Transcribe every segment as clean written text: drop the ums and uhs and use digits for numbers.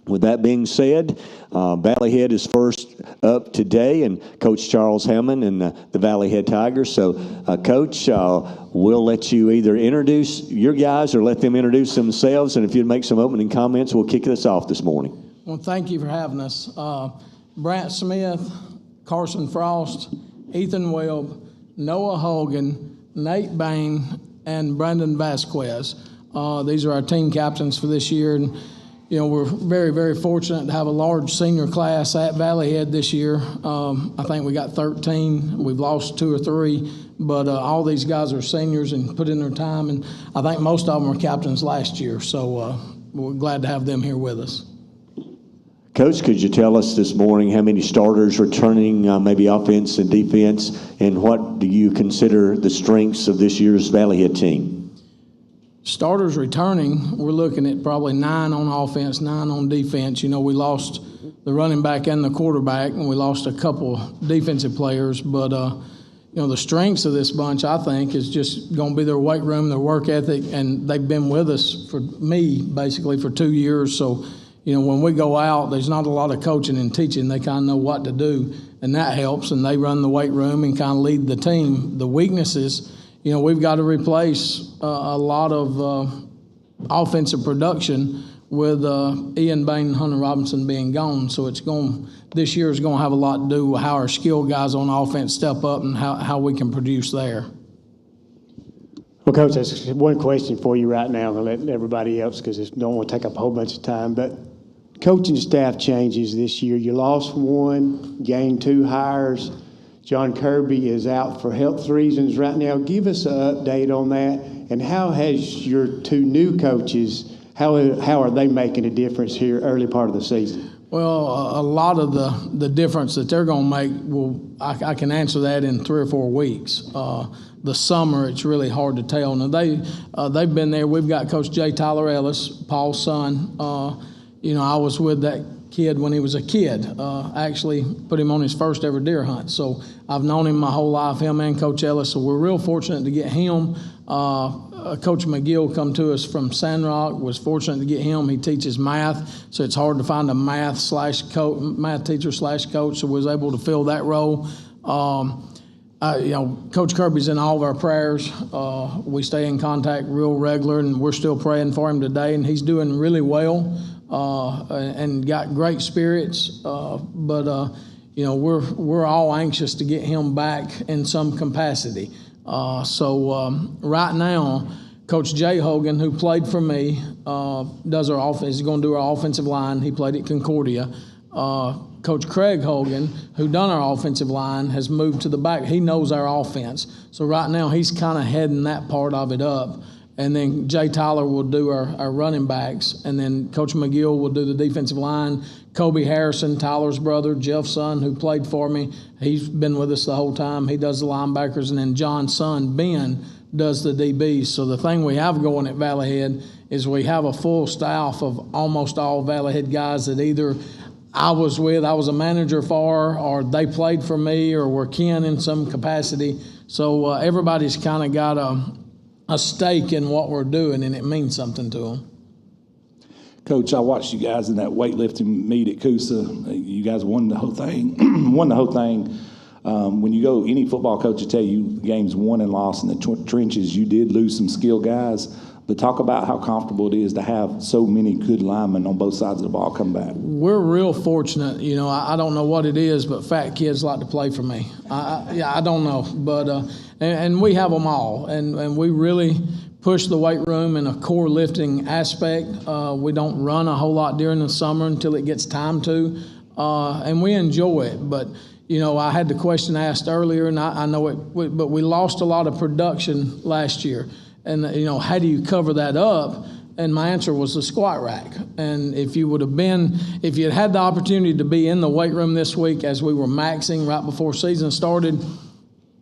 With that being said, Valley Head is first up today, and Coach Charles Hammon and the Valley Head Tigers. So, Coach, we'll let you either introduce your guys or let them introduce themselves, and if you'd make some opening comments, we'll kick this off this morning. Well, thank you for having us. Brant Smith, Carson Frost, Ethan Webb, Noah Hogan, Nate Bain, and Brandon Vasquez. These are our team captains for this year, and we're very, very fortunate to have a large senior class at Valley Head this year. I think we got 13. We've lost 2 or 3, but all these guys are seniors and put in their time, and I think most of them were captains last year, so we're glad to have them here with us. Coach, could you tell us this morning how many starters returning, maybe offense and defense, and what do you consider the strengths of this year's Valley Head team? Starters returning, we're looking at probably 9 on offense, 9 on defense. We lost the running back and the quarterback, and we lost a couple defensive players. But, the strengths of this bunch, I think, is just going to be their weight room, their work ethic, and they've been with us for me, basically, for 2 years. So, when we go out, there's not a lot of coaching and teaching. They kind of know what to do, and that helps, and they run the weight room and kind of lead the team. The weaknesses, we've got to replace a lot of offensive production with Ian Bain and Hunter Robinson being gone. So this year is going to have a lot to do with how our skilled guys on offense step up and how we can produce there. Well, Coach, that's one question for you right now. I'm going to let everybody else because I don't want to take up a whole bunch of time. But coaching staff changes this year. You lost 1, gained 2 hires. John Kirby is out for health reasons right now. Give us an update on that. And how has your 2 new coaches, how are they making a difference here early part of the season? Well, a lot of the difference that they're going to make, I can answer that in 3 or 4 weeks. The summer, it's really hard to tell. Now, they've been there. We've got Coach J. Tyler Ellis, Paul's son. I was with that kid when he was a kid. Actually put him on his first ever deer hunt. So I've known him my whole life, him and Coach Ellis. So we're real fortunate to get him. Coach McGill come to us from Sandrock. Was fortunate to get him. He teaches math, so it's hard to find a math teacher / coach. So we was able to fill that role. Coach Kirby's in all of our prayers. We stay in contact real regular, and we're still praying for him today. And he's doing really well. And got great spirits, but we're all anxious to get him back in some capacity. So right now, Coach Jay Hogan, who played for me, does our offense. He's going to do our offensive line. He played at Concordia. Coach Craig Hogan, who done our offensive line, has moved to the back. He knows our offense. So right now, he's kind of heading that part of it up. And then Jay Tyler will do our running backs. And then Coach McGill will do the defensive line. Kobe Harrison, Tyler's brother, Jeff's son, who played for me, he's been with us the whole time. He does the linebackers. And then John's son, Ben, does the DBs. So the thing we have going at Valley Head is we have a full staff of almost all Valley Head guys that either I was a manager for, or they played for me, or were kin in some capacity. So everybody's kind of got a stake in what we're doing, and it means something to them. Coach, I watched you guys in that weightlifting meet at Coosa. You guys won the whole thing. When you go, any football coach will tell you games won and lost in the trenches. You did lose some skilled guys, but talk about how comfortable it is to have so many good linemen on both sides of the ball come back. We're real fortunate. I don't know what it is, but fat kids like to play for me. I don't know, but and we have them all, and we really push the weight room in a core lifting aspect. We don't run a whole lot during the summer until it gets time to, and we enjoy it. But I had the question asked earlier, and I know it, but we lost a lot of production last year. And, how do you cover that up? And my answer was the squat rack. And if you had had the opportunity to be in the weight room this week as we were maxing right before season started,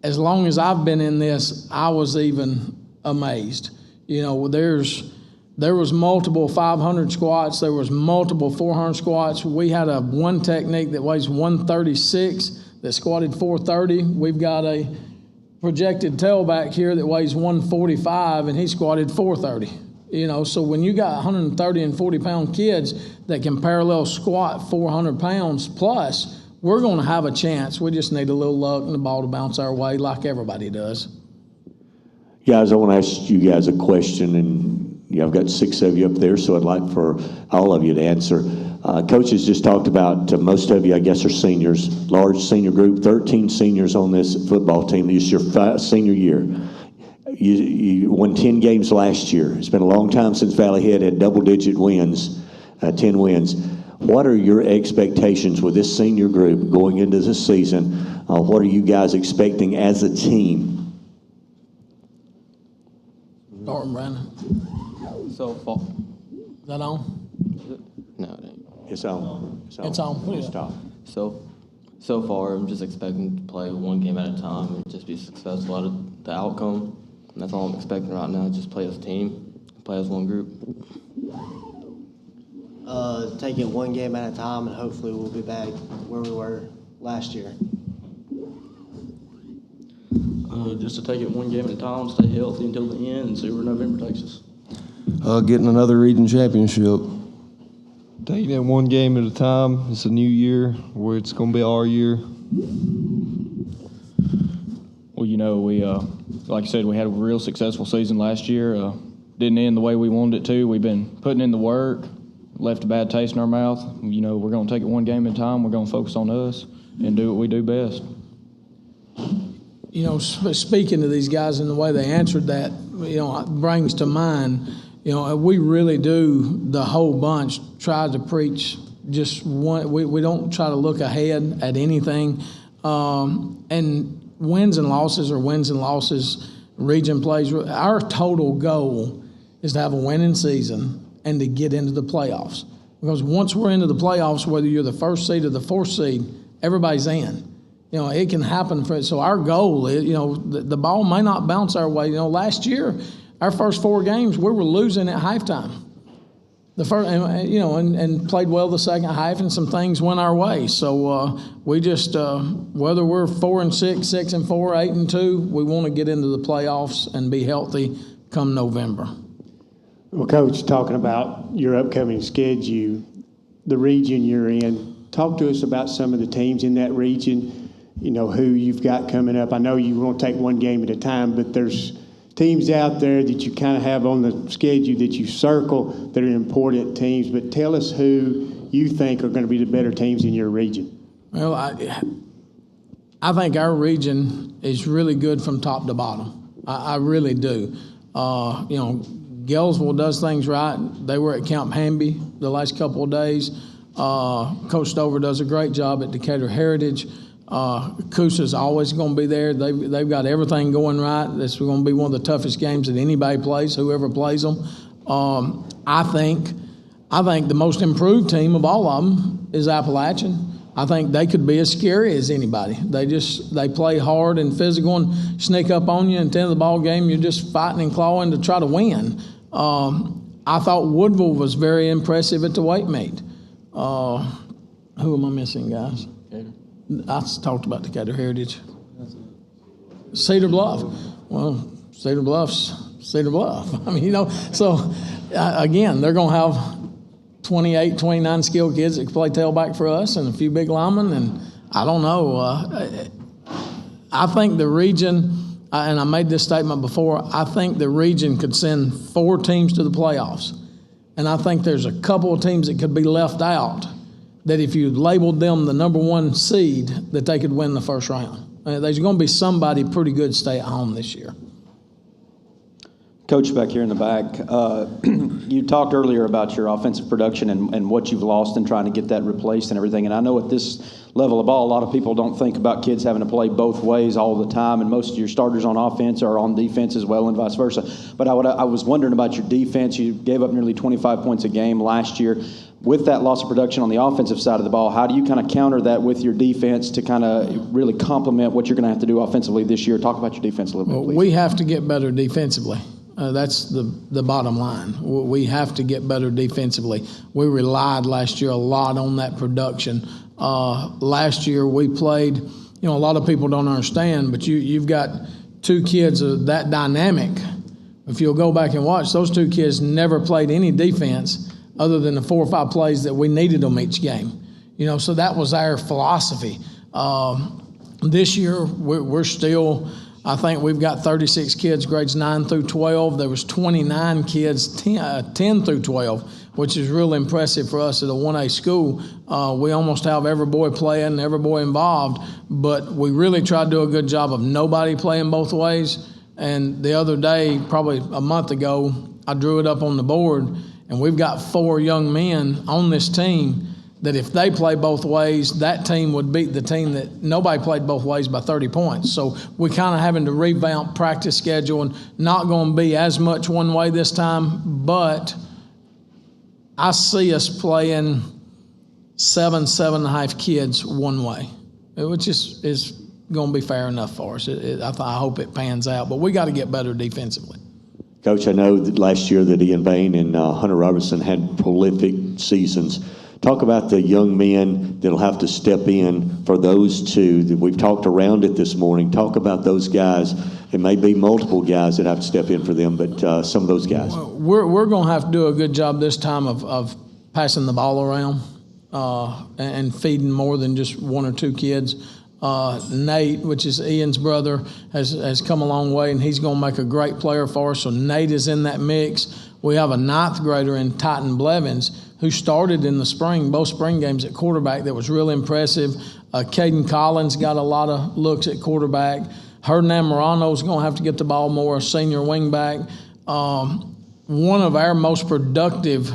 as long as I've been in this, I was even amazed. There was multiple 500 squats. There was multiple 400 squats. We had one technique that weighs 136 that squatted 430. We've got a projected tailback here that weighs 145, and he squatted 430. So when you got 130 and 40-pound kids that can parallel squat 400 pounds plus, we're going to have a chance. We just need a little luck and the ball to bounce our way like everybody does. Guys, I want to ask you guys a question, and I've got 6 of you up there, so I'd like for all of you to answer. Coach has just talked about most of you, I guess, are seniors, large senior group, 13 seniors on this football team. This is your senior year. You won 10 games last year. It's been a long time since Valley Head had double-digit wins, 10 wins. What are your expectations with this senior group going into this season? What are you guys expecting as a team? Start, Brandon. So far. Is that on? No, it ain't. It's on. It's on. Put it Stop. So far, I'm just expecting to play one game at a time and just be successful at the outcome. And that's all I'm expecting right now, just play as a team, play as one group. Take it one game at a time, and hopefully we'll be back where we were last year. Just to take it one game at a time, stay healthy until the end, and see where November takes us. Getting another region championship. Taking it one game at a time. It's a new year where it's going to be our year. Well, we, like I said, we had a real successful season last year. Didn't end the way we wanted it to. We've been putting in the work, left a bad taste in our mouth. We're going to take it one game at a time. We're going to focus on us and do what we do best. Speaking to these guys and the way they answered that, brings to mind, we really do, the whole bunch, try to preach just one. We don't try to look ahead at anything. And wins and losses are wins and losses. Region plays. Our total goal is to have a winning season and to get into the playoffs. Because once we're into the playoffs, whether you're the first seed or the fourth seed, everybody's in. It can happen so our goal is, the ball may not bounce our way. Last year, our first 4 games, we were losing at halftime. The first, and played well the second half, and some things went our way. So we just, whether we're 4-6, 6-4, 8-2, we want to get into the playoffs and be healthy come November. Well, Coach, talking about your upcoming schedule, the region you're in, talk to us about some of the teams in that region. Who you've got coming up. I know you won't take one game at a time, but there's teams out there that you kind of have on the schedule that you circle that are important teams. But tell us who you think are going to be the better teams in your region. Well, I think our region is really good from top to bottom. I really do. Gainesville does things right. They were at Camp Hamby the last couple of days. Coach Stover does a great job at Decatur Heritage. Coosa's always going to be there. They've got everything going right. This is going to be one of the toughest games that anybody plays, whoever plays them. I think the most improved team of all of them is Appalachian. I think they could be as scary as anybody. They play hard and physical and sneak up on you. And at the end of the ball game, you're just fighting and clawing to try to win. I thought Woodville was very impressive at the weight meet. Who am I missing, guys? I talked about Decatur Heritage. Cedar Bluff. Well, Cedar Bluff's Cedar Bluff. So again, they're going to have 28, 29 skilled kids that can play tailback for us and a few big linemen. And I don't know. I think the region, and I made this statement before, I think the region could send 4 teams to the playoffs. And I think there's a couple of teams that could be left out that if you labeled them the number 1 seed, that they could win the first round. There's going to be somebody pretty good stay at home this year. Coach, back here in the back, you talked earlier about your offensive production and what you've lost and trying to get that replaced and everything. And I know at this level of ball, a lot of people don't think about kids having to play both ways all the time, and most of your starters on offense are on defense as well and vice versa. But I was wondering about your defense. You gave up nearly 25 points a game last year. With that loss of production on the offensive side of the ball, how do you kind of counter that with your defense to kind of really complement what you're going to have to do offensively this year? Talk about your defense a little bit, please. We have to get better defensively. That's the bottom line. We have to get better defensively. We relied last year a lot on that production. Last year we played, a lot of people don't understand, but you've got 2 kids that dynamic If you'll go back and watch, those two kids never played any defense other than the 4 or 5 plays that we needed them each game. So that was our philosophy. This year, we're still, I think we've got 36 kids, grades 9 through 12. There was 29 kids, 10 through 12, which is really impressive for us at a 1A school. We almost have every boy playing, every boy involved, but we really try to do a good job of nobody playing both ways. And the other day, probably a month ago, I drew it up on the board, and we've got 4 young men on this team that if they play both ways, that team would beat the team that nobody played both ways by 30 points. So we're kind of having to revamp practice schedule and not going to be as much one way this time, but I see us playing 7.5 kids one way, which is going to be fair enough for us. I hope it pans out, but we got to get better defensively. Coach, I know that last year that Ian Bain and Hunter Robertson had prolific seasons. Talk about the young men that'll have to step in for those two that we've talked around it this morning. Talk about those guys. It may be multiple guys that have to step in for them, but some of those guys. We're going to have to do a good job this time of passing the ball around and feeding more than just 1 or 2 kids. Nate, which is Ian's brother, has come a long way, and he's going to make a great player for us. So Nate is in that mix. We have a 9th grader in Titan Blevins who started in the spring, both spring games at quarterback. That was really impressive. Caden Collins got a lot of looks at quarterback. Hernan Morano's going to have to get the ball more, senior wingback. One of our most productive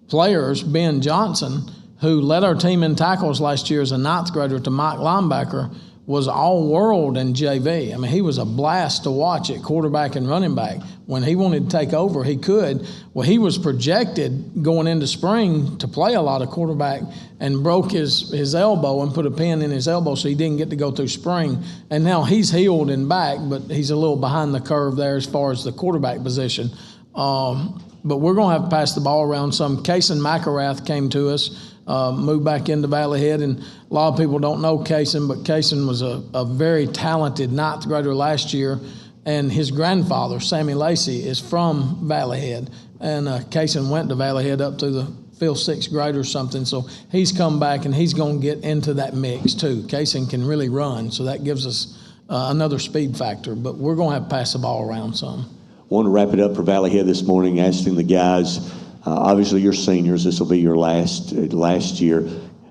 players, Ben Johnson, who led our team in tackles last year as a 9th grader to Mike linebacker, was all-world in JV. I mean, he was a blast to watch at quarterback and running back. When he wanted to take over, he could. Well, he was projected going into spring to play a lot of quarterback and broke his elbow and put a pin in his elbow, so he didn't get to go through spring. And now he's healed and back, but he's a little behind the curve there as far as the quarterback position. But we're going to have to pass the ball around some. Kaysen McElrath came to us, moved back into Valley Head, and a lot of people don't know Kaysen, but Kaysen was a very talented 9th grader last year, and his grandfather, Sammy Lacey, is from Valley Head, and Kaysen went to Valley Head up to the 5th, 6th grade or something, so he's come back, and he's going to get into that mix too. Kaysen can really run, so that gives us another speed factor, but we're going to have to pass the ball around some. I want to wrap it up for Valley Head this morning, asking the guys, obviously you're seniors, this will be your last year.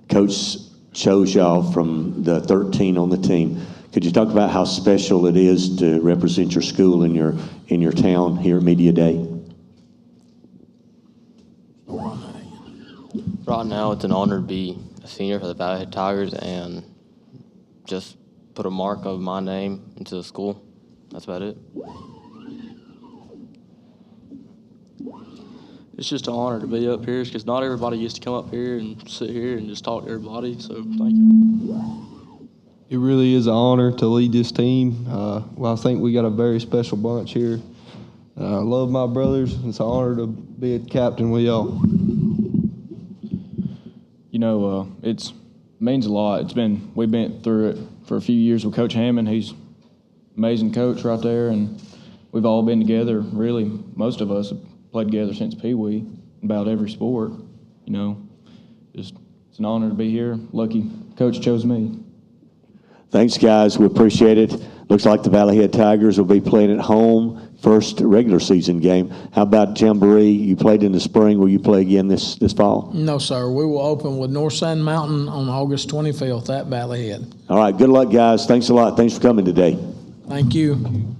Coach chose y'all from the 13 on the team. Could you talk about how special it is to represent your school in your town here at Media Day? Right now, it's an honor to be a senior for the Valley Head Tigers and just put a mark of my name into the school. That's about it. It's just an honor to be up here because not everybody gets to come up here and sit here and just talk to everybody, so thank you. It really is an honor to lead this team. Well, I think we got a very special bunch here. I love my brothers. It's an honor to be a captain with y'all. It means a lot. We've been through it for a few years with Coach Hammon. He's an amazing coach right there, and we've all been together. Really, most of us have played together since Pee Wee, about every sport. It's an honor to be here. Lucky Coach chose me. Thanks, guys. We appreciate it. Looks like the Valley Head Tigers will be playing at home, first regular season game. How about Jamboree? You played in the spring. Will you play again this fall? No, sir. We will open with North Sand Mountain on August 25th at Valley Head. All right. Good luck, guys. Thanks a lot. Thanks for coming today. Thank you.